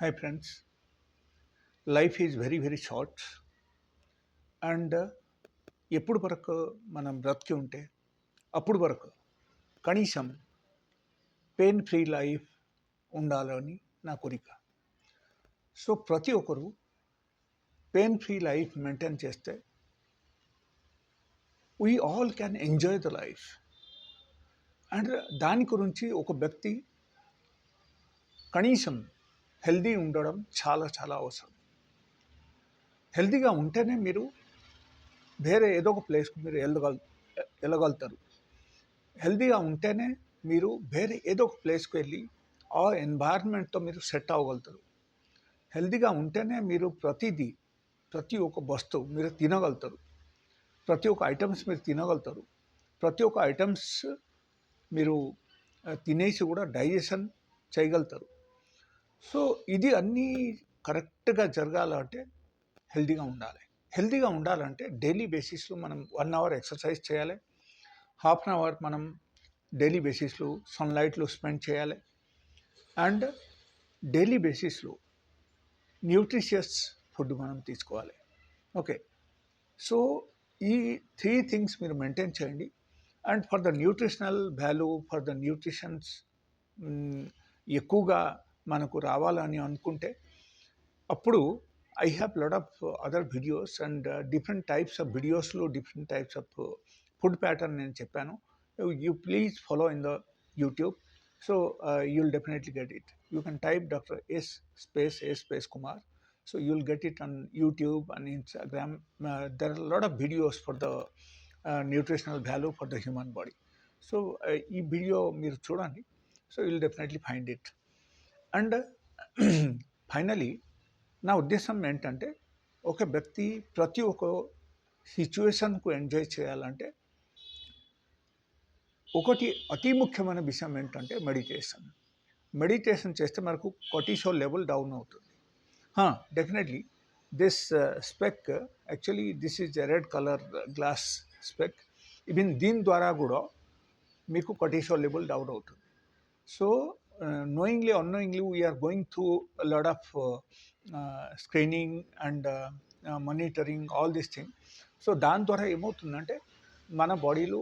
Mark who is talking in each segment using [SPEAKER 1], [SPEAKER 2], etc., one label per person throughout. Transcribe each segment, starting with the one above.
[SPEAKER 1] Hi friends, life is very short and ఎప్పుడు వరకు మనం బ్రతికి ఉంటే అప్పుడు వరకు కనీసం పెయిన్ ఫ్రీ లైఫ్ ఉండాలని నా కోరిక. సో ప్రతి ఒక్కరు పెయిన్ ఫ్రీ లైఫ్ మెయింటైన్ చేస్తే we all can enjoy the life. And దాని గురించి ఒక వ్యక్తి కనీసం హెల్దీ ఉండడం చాలా అవసరం. హెల్దీగా ఉంటేనే మీరు వేరే ఏదో ఒక ప్లేస్కు మీరు వెళ్ళగలుగుతారు. హెల్దీగా ఉంటేనే మీరు వేరే ఏదో ఒక ప్లేస్కి వెళ్ళి ఆ ఎన్వైర్న్మెంట్తో మీరు సెట్ అవ్వగలుగుతారు. హెల్దీగా ఉంటేనే మీరు ప్రతి ఒక్క వస్తువు మీరు తినగలుగుతారు, ప్రతి ఒక్క ఐటమ్స్ మీరు తినగలుగుతారు, ప్రతి ఒక్క ఐటమ్స్ మీరు తినేసి కూడా డైజెషన్ చేయగలుగుతారు. సో ఇది అన్నీ కరెక్ట్గా జరగాలంటే హెల్దీగా ఉండాలి. హెల్దీగా ఉండాలంటే డైలీ బేసిస్లో మనం 1 అవర్ ఎక్సర్సైజ్ చేయాలి, హాఫ్ అన్ అవర్ మనం డైలీ బేసిస్లో సన్లైట్లో స్పెండ్ చేయాలి, అండ్ డైలీ బేసిస్లో న్యూట్రిషియస్ ఫుడ్ మనం తీసుకోవాలి. ఓకే, సో ఈ 3 థింగ్స్ మీరు మెయింటైన్ చేయండి. And for the nutritional value, for the nutritions ఎక్కువగా మనకు రావాలని అనుకుంటే అప్పుడు I have lot of other videos and different types of videosలో different types of food pattern నేను చెప్పాను. You please follow in the YouTube. So you'll definitely get it. You can type Dr. S space Kumar. So you'll get it on YouTube and Instagram. There are a lot of videos for the nutritional value for the human body. So ఈ video మీరు చూడండి. So you'll definitely find it. And finally నా ఉద్దేశం ఏంటంటే ఒక వ్యక్తి ప్రతి ఒక్క సిచ్యువేషన్కు ఎంజాయ్ చేయాలంటే ఒకటి అతి ముఖ్యమైన విషయం ఏంటంటే మెడిటేషన్ చేస్తే మనకు కార్టిసోల్ లెవెల్ డౌన్ అవుతుంది. Definitely this spec actually this is a red colour glass spec. Even దీని ద్వారా కూడా మీకు కార్టిసోల్ లెవెల్ డౌన్ అవుతుంది. So knowingly or unknowingly we are going through a lot of screening and monitoring all these things. So దాని ద్వారా ఏమవుతుందంటే మన బాడీలో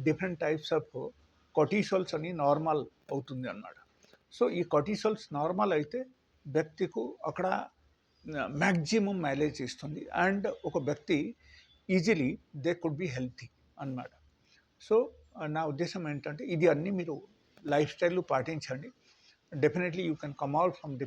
[SPEAKER 1] డిఫరెంట్ టైప్స్ ఆఫ్ కార్టిసోల్స్ అని నార్మల్ అవుతుంది అన్నమాట. సో ఈ కార్టిసోల్స్ నార్మల్ అయితే వ్యక్తికు అక్కడ మ్యాక్సిమం మైలేజ్ ఇస్తుంది అండ్ ఒక వ్యక్తి easily they could be healthy అన్నమాట. సో నా ఉద్దేశం ఏంటంటే ఇది అన్నీ మీరు లైఫ్ స్టైల్ పాటించండి. Definitely you can come out from